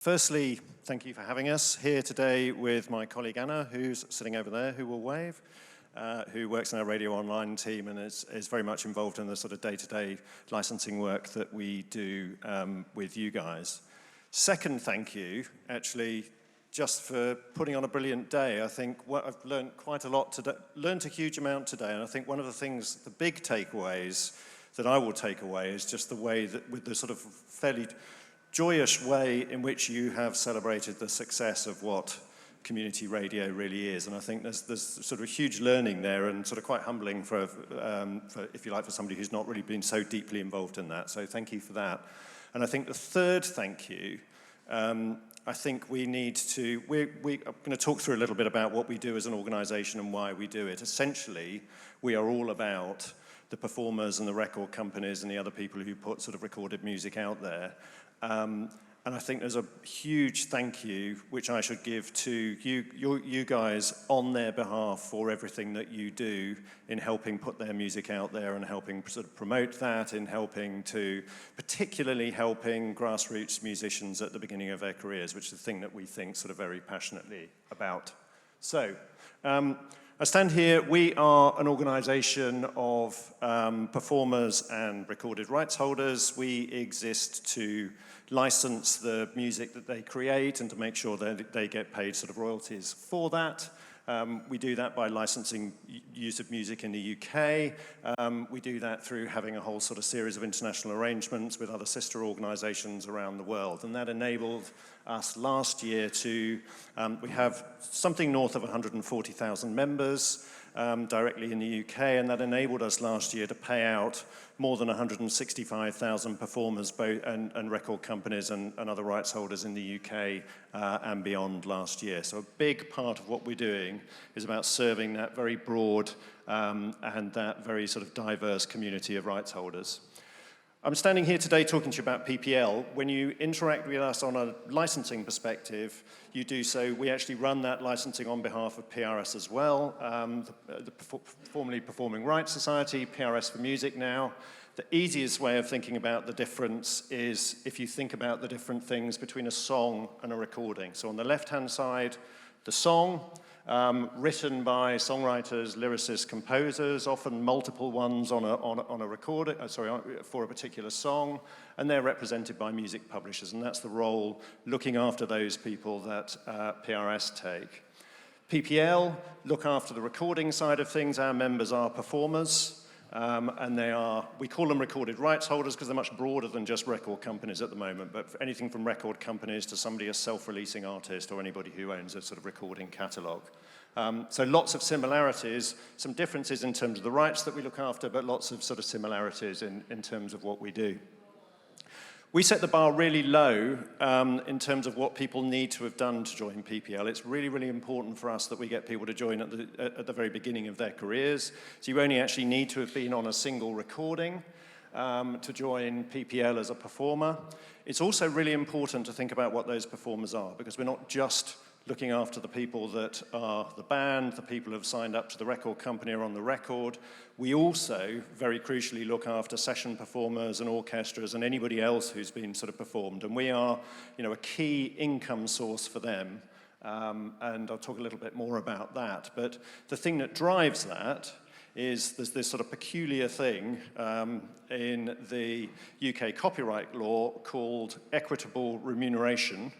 Firstly, thank you for having us here today with my colleague Anna, who's sitting over there, who will wave, who works in our radio online team and is very much involved in the sort of day-to-day licensing work that we do with you guys. Second, thank you, actually, just for putting on a brilliant day. I think what I've learned quite a lot today, learned a huge amount today, and I think one of the things, the big takeaways that I will take away is just the way that, with the sort of fairly joyous way in which you have celebrated the success of what community radio really is. And I think there's sort of a huge learning there and sort of quite humbling for, if you like, for somebody who's not really been so deeply involved in that. So thank you for that. And I think the third thank you, I think we need to, I'm going to talk through a little bit about what we do as an organisation and why we do it. Essentially, we are all about the performers and the record companies and the other people who put sort of recorded music out there. And I think there's a huge thank you, which I should give to you guys on their behalf for everything that you do in helping put their music out there and helping sort of promote that, in helping to, particularly helping grassroots musicians at the beginning of their careers, which is the thing that we think sort of very passionately about. So, I stand here, we are an organisation of performers and recorded rights holders. We exist to license the music that they create and to make sure that they get paid sort of royalties for that. We do that by licensing use of music in the UK. We do that through having a whole sort of series of international arrangements with other sister organisations around the world. And that enabled us last year to, we have something north of 140,000 members directly in the UK, and that enabled us last year to pay out more than 165,000 performers and record companies and other rights holders in the UK and beyond last year. So a big part of what we're doing is about serving that very broad and that very sort of diverse community of rights holders. I'm standing here today talking to you about PPL. When you interact with us on a licensing perspective, you do so, we actually run that licensing on behalf of PRS as well, the formerly Performing Rights Society, PRS for Music now. The easiest way of thinking about the difference is if you think about the different things between a song and a recording. So on the left-hand side, the song, written by songwriters, lyricists, composers, often multiple ones on a recording, for a particular song, and they're represented by music publishers, and that's the role looking after those people that PRS take. PPL look after the recording side of things. Our members are performers. And we call them recorded rights holders because they're much broader than just record companies at the moment, but for anything from record companies to somebody, a self-releasing artist, or anybody who owns a sort of recording catalogue. So lots of similarities, some differences in terms of the rights that we look after, but lots of sort of similarities in terms of what we do. We set the bar really low in terms of what people need to have done to join PPL. It's really, really important for us that we get people to join at the very beginning of their careers. So you only actually need to have been on a single recording to join PPL as a performer. It's also really important to think about what those performers are, because we're not just looking after the people that are the band, the people who have signed up to the record company or on the record. We also, very crucially, look after session performers and orchestras and anybody else who's been sort of performed. And we are, a key income source for them. And I'll talk a little bit more about that. But the thing that drives that is there's this sort of peculiar thing in the UK copyright law called equitable remuneration,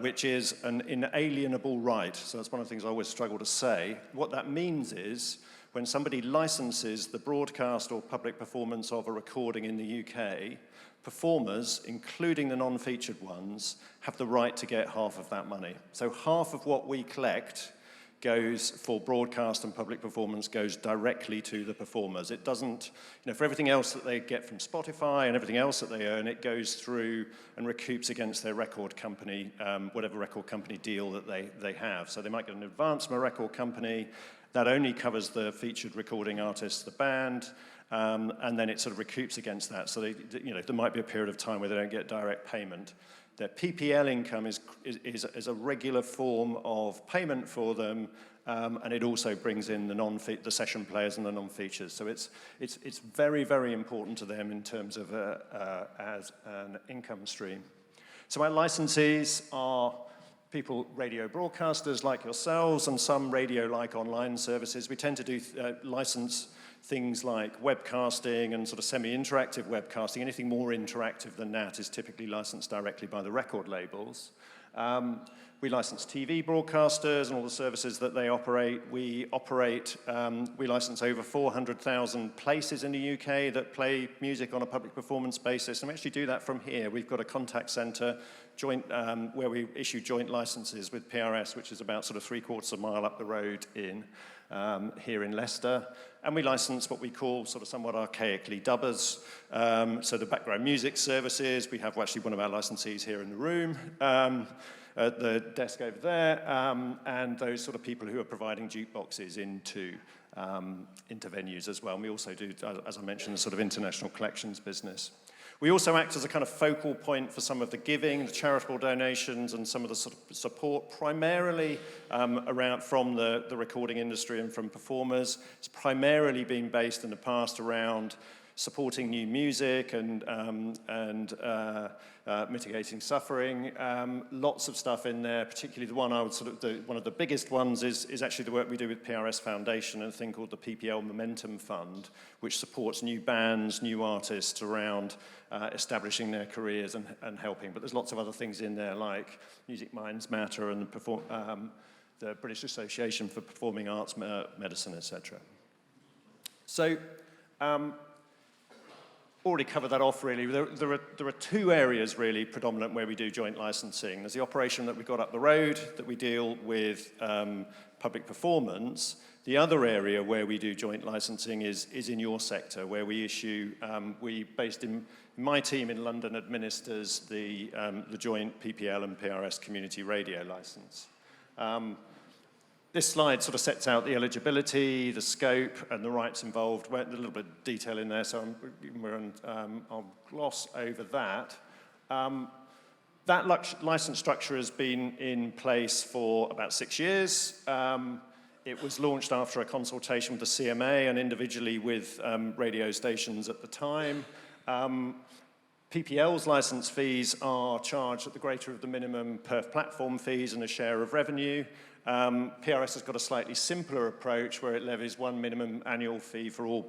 which is an inalienable right. So that's one of the things I always struggle to say. What that means is when somebody licenses the broadcast or public performance of a recording in the UK, performers, including the non-featured ones, have the right to get half of that money. So half of what we collect goes for broadcast and public performance goes directly to the performers. It doesn't, for everything else that they get from Spotify and everything else that they earn, it goes through and recoups against their record company, whatever record company deal that they have. So they might get an advance from a record company that only covers the featured recording artist, the band, and then it sort of recoups against that. So there might be a period of time where they don't get direct payment. Their PPL income is a regular form of payment for them, and it also brings in the session players and the non-features. So it's very, very important to them in terms of as an income stream. So our licensees are people, radio broadcasters like yourselves, and some radio-like online services. We tend to do license things like webcasting and sort of semi-interactive webcasting. Anything more interactive than that is typically licensed directly by the record labels. We license TV broadcasters and all the services that they operate. We license over 400,000 places in the UK that play music on a public performance basis, and we actually do that from here. We've got a contact centre where we issue joint licenses with PRS, which is about sort of 3/4 of a mile up the road here in Leicester. And we license what we call sort of somewhat archaically dubbers. So the background music services, we have actually one of our licensees here in the room, at the desk over there, and those sort of people who are providing jukeboxes into venues as well. And we also do, as I mentioned, the sort of international collections business. We also act as a kind of focal point for some of the giving, the charitable donations, and some of the sort of support, primarily from the recording industry and from performers. It's primarily been based in the past around supporting new music and mitigating suffering. Lots of stuff in there, particularly the one one of the biggest ones is actually the work we do with PRS Foundation and a thing called the PPL Momentum Fund, which supports new bands, new artists around establishing their careers and helping. But there's lots of other things in there like Music Minds Matter and the British Association for Performing Arts Medicine, etc. So, already covered that off, really. There are two areas, really, predominant where we do joint licensing. There's the operation that we've got up the road, that we deal with public performance. The other area where we do joint licensing is in your sector, where we issue, my team in London administers the joint PPL and PRS community radio license. This slide sort of sets out the eligibility, the scope, and the rights involved. There's a little bit of detail in there, so I'll gloss over that. That license structure has been in place for about 6 years. It was launched after a consultation with the CMA and individually with radio stations at the time. PPL's license fees are charged at the greater of the minimum per platform fees and a share of revenue. PRS has got a slightly simpler approach where it levies one minimum annual fee for all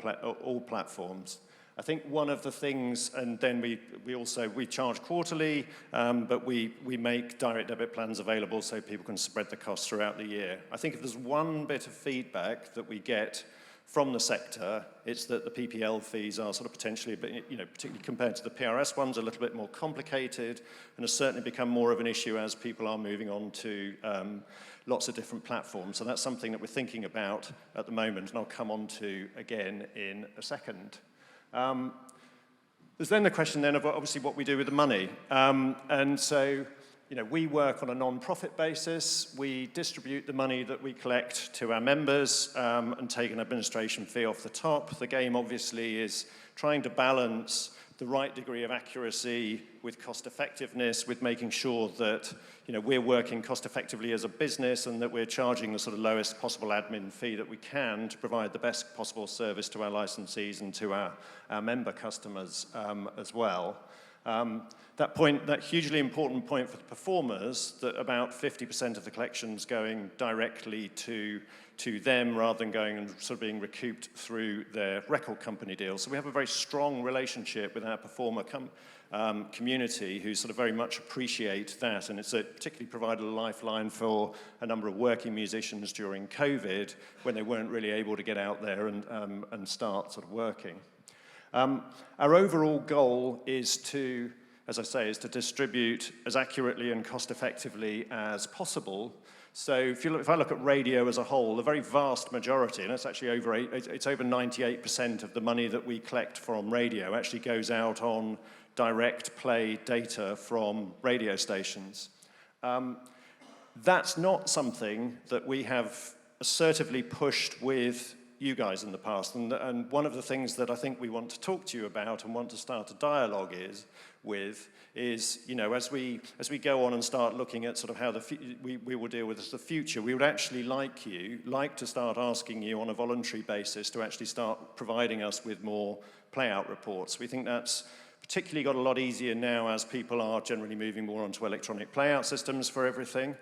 platforms. I think one of the things, and then we charge quarterly, but we make direct debit plans available so people can spread the costs throughout the year. I think if there's one bit of feedback that we get from the sector, it's that the PPL fees are sort of potentially a bit, particularly compared to the PRS ones, a little bit more complicated, and has certainly become more of an issue as people are moving on to lots of different platforms. So that's something that we're thinking about at the moment, and I'll come on to again in a second. There's then the question then of obviously what we do with the money. And so, we work on a non-profit basis. We distribute the money that we collect to our members and take an administration fee off the top. The game obviously is trying to balance the right degree of accuracy with cost effectiveness, with making sure that we're working cost effectively as a business and that we're charging the sort of lowest possible admin fee that we can to provide the best possible service to our licensees and to our member customers as well. That hugely important point for the performers, that about 50% of the collections going directly to them rather than going and sort of being recouped through their record company deals. So we have a very strong relationship with our performer community who sort of very much appreciate that, and it's particularly provided a lifeline for a number of working musicians during COVID when they weren't really able to get out there and start sort of working. Our overall goal is to, as I say, is to distribute as accurately and cost effectively as possible. So if I look at radio as a whole, the very vast majority, and it's actually over 98% of the money that we collect from radio actually goes out on direct play data from radio stations. That's not something that we have assertively pushed with you guys in the past, and one of the things that I think we want to talk to you about and want to start a dialogue is as we go on and start looking at sort of how we will deal with the future, we would actually like to start asking you on a voluntary basis to actually start providing us with more play-out reports. We think that's particularly got a lot easier now as people are generally moving more onto electronic playout systems for everything.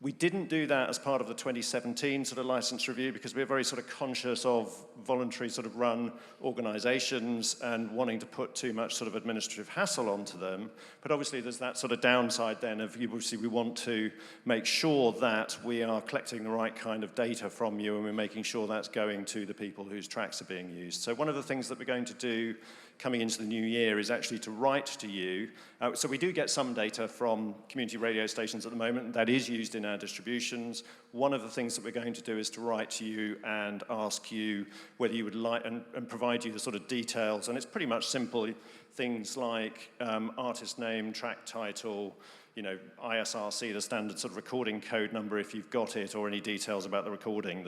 We didn't do that as part of the 2017 sort of license review because we're very sort of conscious of voluntary sort of run organizations and wanting to put too much sort of administrative hassle onto them. But obviously there's that sort of downside then of obviously we want to make sure that we are collecting the right kind of data from you and we're making sure that's going to the people whose tracks are being used. So one of the things that we're going to do coming into the new year is actually to write to you. So we do get some data from community radio stations at the moment that is used in our distributions. One of the things that we're going to do is to write to you and ask you whether you would like, and provide you the sort of details, and it's pretty much simple things like artist name, track title, you know, ISRC, the standard sort of recording code number if you've got it, or any details about the recording,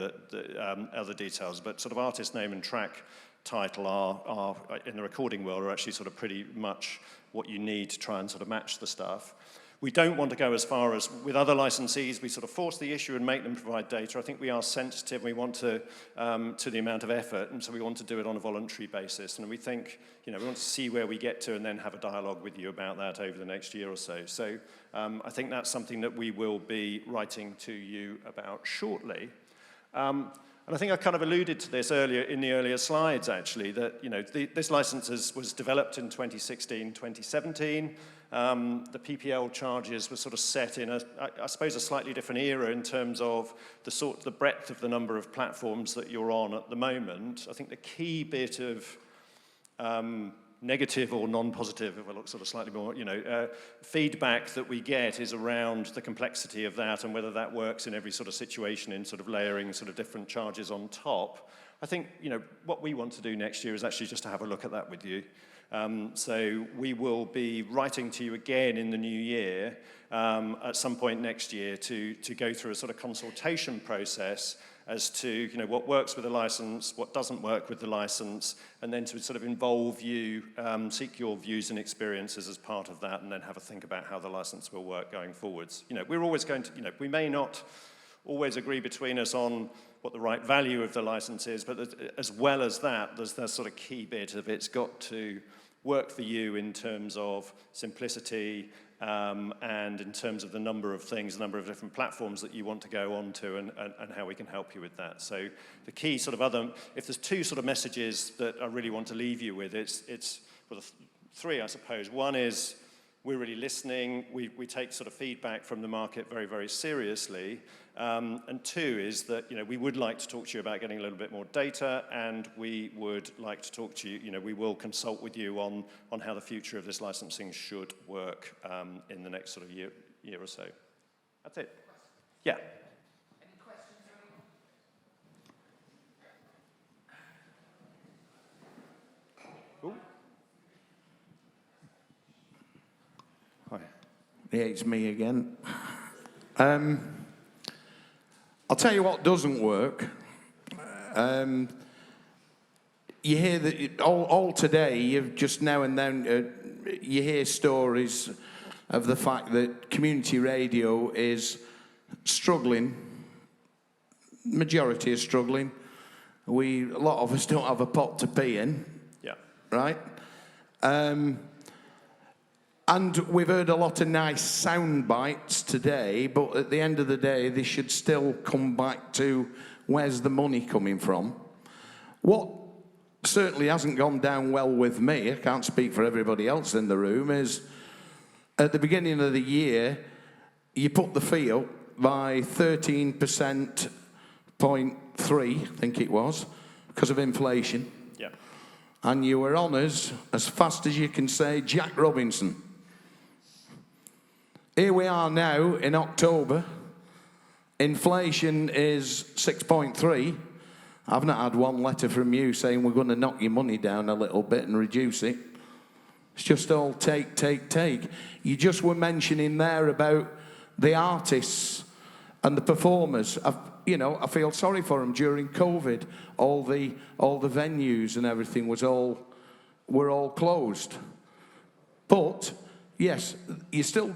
other details, but sort of artist name and track title are in the recording world are actually sort of pretty much what you need to try and sort of match the stuff. We don't want to go as far as with other licensees, we sort of force the issue and make them provide data. I think we are sensitive, we want to the amount of effort, and so we want to do it on a voluntary basis. And we think, you know, we want to see where we get to and then have a dialogue with you about that over the next year or so. So I think that's something that we will be writing to you about shortly. And I think I kind of alluded to this earlier in the earlier slides, actually, that, you know, this license was developed in 2016, 2017. The PPL charges were sort of set in, I suppose, a slightly different era in terms of the breadth of the number of platforms that you're on at the moment. I think the key bit of negative or non-positive, if I look sort of slightly more, you know, feedback that we get is around the complexity of that and whether that works in every sort of situation in sort of layering sort of different charges on top. I think, you know, what we want to do next year is actually just to have a look at that with you. So we will be writing to you again in the new year at some point next year to go through a sort of consultation process as to, you know, what works with the license, what doesn't work with the license, and then to sort of involve you, seek your views and experiences as part of that, and then have a think about how the license will work going forwards. You know, we're always going to, you know, we may not always agree between us on what the right value of the license is, but as well as that, there's that sort of key bit of it's got to work for you in terms of simplicity, and in terms of the number of things, the number of different platforms that you want to go onto and how we can help you with that. So the key sort of if there's two sort of messages that I really want to leave you with, it's well, three, I suppose. One is we're really listening. We take sort of feedback from the market very, very seriously. And two is that, you know, we would like to talk to you about getting a little bit more data, and we would like to talk to you, you know, we will consult with you on how the future of this licensing should work in the next sort of year or so. That's it. Yeah. Any questions? Ooh. Hi. Yeah, it's me again. I'll tell you what doesn't work. You hear that all today, you've just now and then, you hear stories of the fact that community radio is struggling. Majority is struggling. A lot of us don't have a pot to pee in. Yeah. Right? And we've heard a lot of nice sound bites today, but at the end of the day, they should still come back to where's the money coming from. What certainly hasn't gone down well with me, I can't speak for everybody else in the room, is at the beginning of the year, you put the fee up by 13.3%, I think it was, because of inflation. Yeah. And you were on us as fast as you can say Jack Robinson. Here we are now in October. Inflation is 6.3. I've not had one letter from you saying we're going to knock your money down a little bit and reduce it. It's just all take. You just were mentioning there about the artists and the performers. I feel sorry for them during COVID. All the venues and everything were all closed. But yes, you took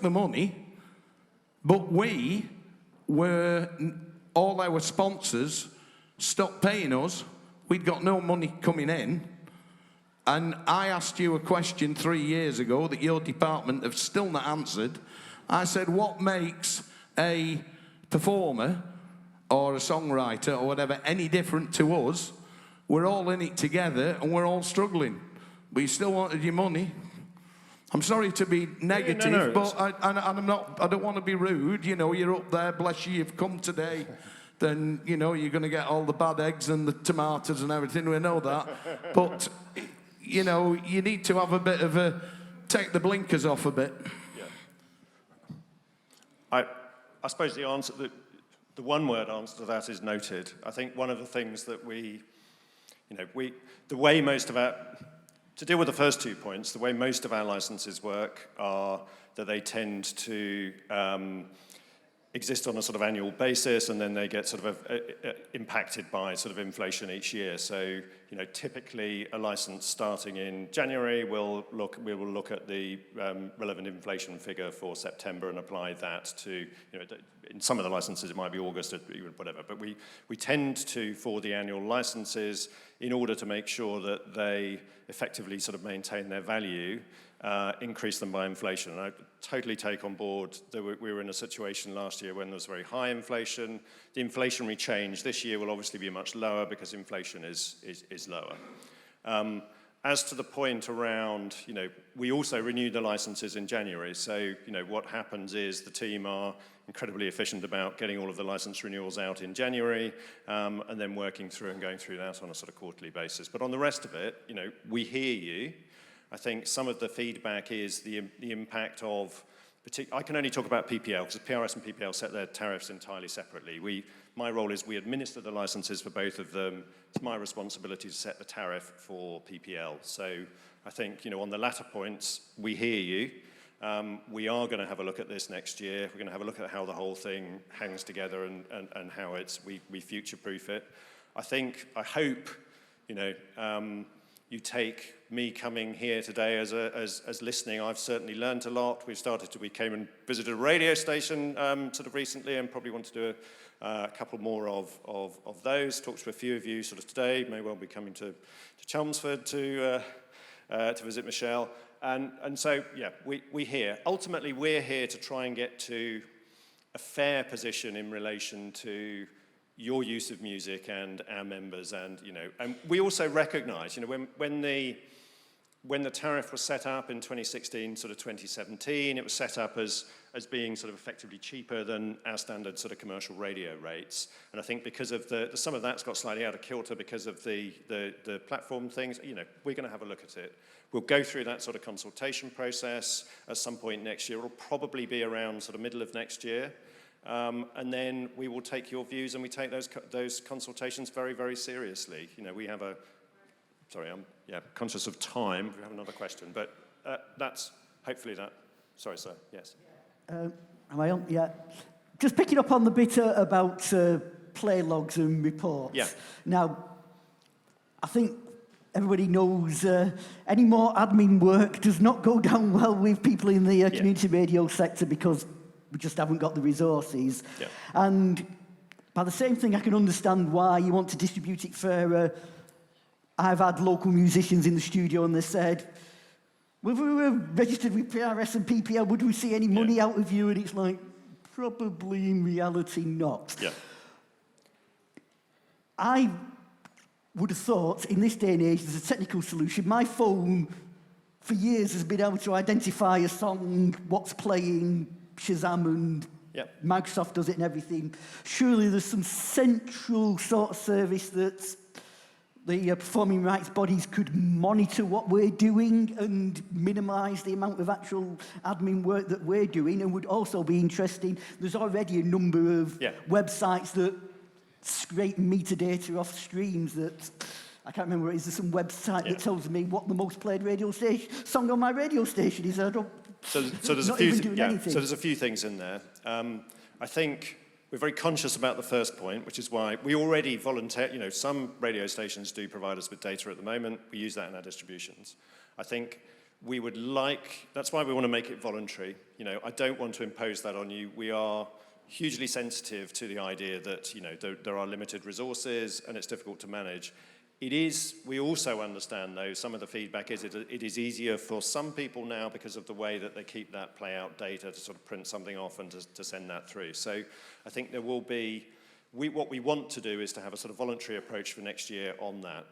the money, but all our sponsors stopped paying us. We'd got no money coming in, And I asked you a question 3 years ago that your department have still not answered. I said, what makes a performer or a songwriter or whatever any different to us? We're all in it together and we're all struggling. But you still wanted your money. I'm sorry to be negative, no, but I don't want to be rude. You know, you're up there, bless you, you've come today. Then, you know, you're going to get all the bad eggs and the tomatoes and everything, we know that. But, you know, you need to have a bit of a, take the blinkers off a bit. Yeah. I suppose the answer, the one-word answer to that is noted. I think one of the things that the way most of our, to deal with the first 2 points, the way most of our licenses work are that they tend to exist on a sort of annual basis, and then they get sort of impacted by sort of inflation each year. So, you know, typically a license starting in January, we will look at the relevant inflation figure for September and apply that to, you know, in some of the licenses it might be August or whatever, but we tend to, for the annual licenses, in order to make sure that they effectively sort of maintain their value, increase them by inflation. And I totally take on board that we were in a situation last year when there was very high inflation. The inflationary change this year will obviously be much lower because inflation is lower. As to the point around, you know, we also renewed the licenses in January. So, you know, what happens is the team are incredibly efficient about getting all of the license renewals out in January, and then working through and going through that on a sort of quarterly basis. But on the rest of it, you know, we hear you. I think some of the feedback is the impact of, I can only talk about PPL because PRS and PPL set their tariffs entirely separately. My role is we administer the licenses for both of them. It's my responsibility to set the tariff for PPL. So I think, you know, on the latter points, we hear you. We are going to have a look at this next year. We're going to have a look at how the whole thing hangs together and how we future-proof it. I hope, you know, you take me coming here today as listening. I've certainly learned a lot. We came and visited a radio station sort of recently, and probably want to do a couple more of those. Talked to a few of you sort of today. May well be coming to Chelmsford to visit Michelle. And so, yeah, we hear. Ultimately, we're here to try and get to a fair position in relation to your use of music and our members, and, you know, and we also recognise, you know, when the tariff was set up in 2016, sort of 2017, it was set up as being sort of effectively cheaper than our standard sort of commercial radio rates. And I think because of some of that's got slightly out of kilter because of the platform things, you know, we're going to have a look at it. We'll go through that sort of consultation process at some point next year. It'll probably be around sort of middle of next year. And then we will take your views, and we take those consultations very, very seriously. You know, we have sorry, I'm conscious of time. We have another question, but that's hopefully that. Sorry, sir. Yes. Am I on? Yeah. Just picking up on the bit about play logs and reports. Yeah. Now, I think everybody knows any more admin work does not go down well with people in the community radio sector because we just haven't got the resources. Yeah. And by the same thing, I can understand why you want to distribute it fairer. I've had local musicians in the studio and they said, well, if we were registered with PRS and PPL, would we see any money out of you? And it's like, probably in reality not. Yeah. I would have thought in this day and age there's a technical solution. My phone for years has been able to identify a song, what's playing, Shazam, and Microsoft does it and everything. Surely there's some central sort of service that the performing rights bodies could monitor what we're doing and minimise the amount of actual admin work that we're doing, and would also be interesting. There's already a number of websites that scrape metadata off streams that I can't remember what it is. There's some website that tells me what the most played radio station song on my radio station is. I don't. So there's a few things in there. I think we're very conscious about the first point, which is why we already volunteer. You know, some radio stations do provide us with data at the moment. We use that in our distributions. I think we would like. That's why we want to make it voluntary. You know, I don't want to impose that on you. We are hugely sensitive to the idea that, you know, there are limited resources and it's difficult to manage. We also understand, though, some of the feedback is it is easier for some people now because of the way that they keep that play-out data to sort of print something off and to send that through. So I think there will be, what we want to do is to have a sort of voluntary approach for next year on that.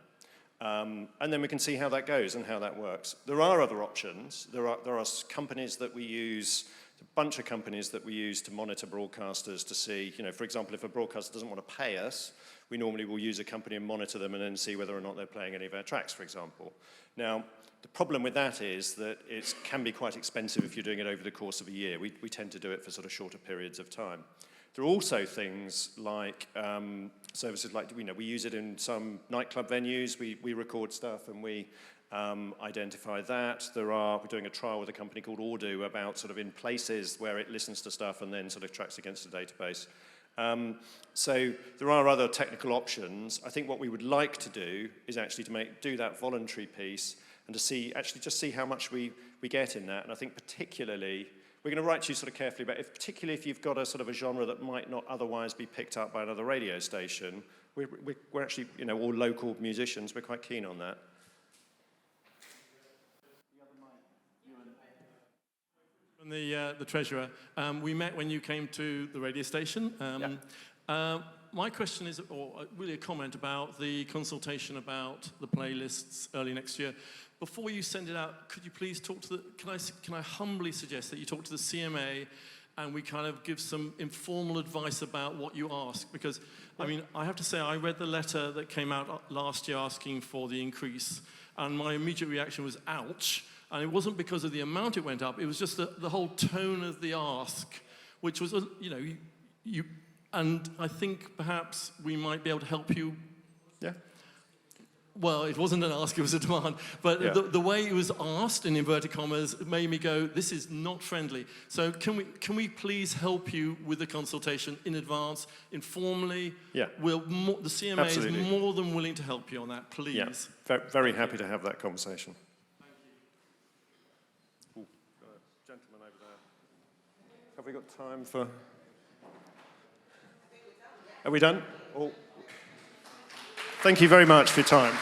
And then we can see how that goes and how that works. There are other options. There are companies that we use, a bunch of companies that we use to monitor broadcasters to see, for example, if a broadcaster doesn't want to pay us, we normally will use a company and monitor them and then see whether or not they're playing any of our tracks, for example. Now, the problem with that is that it can be quite expensive if you're doing it over the course of a year. We tend to do it for sort of shorter periods of time. There are also things like services like, we use it in some nightclub venues. We record stuff and we identify that. We're doing a trial with a company called Ordo about sort of in places where it listens to stuff and then sort of tracks against the database. So there are other technical options. I think what we would like to do is actually to do that voluntary piece and to see how much we get in that. And I think particularly, we're going to write to you sort of carefully about particularly if you've got a sort of a genre that might not otherwise be picked up by another radio station. We're actually, all local musicians, we're quite keen on that. From the Treasurer, we met when you came to the radio station. My question is, or really a comment about the consultation about the playlists early next year. Before you send it out, could you please talk to can I humbly suggest that you talk to the CMA and we kind of give some informal advice about what you ask? Because, I mean, I have to say, I read the letter that came out last year asking for the increase, and my immediate reaction was, ouch. And it wasn't because of the amount it went up, it was just the whole tone of the ask, which was, and I think perhaps we might be able to help you. Yeah. Well, it wasn't an ask, it was a demand. But yeah. the way it was asked, in inverted commas, made me go, this is not friendly. So can we please help you with the consultation in advance, informally? Yeah. The CMA Absolutely. is more than willing to help you on that, please. Yeah. Very happy to have that conversation. Thank you. Ooh, gentleman over there. Have we got time for... Are we done? Oh. Thank you very much for your time.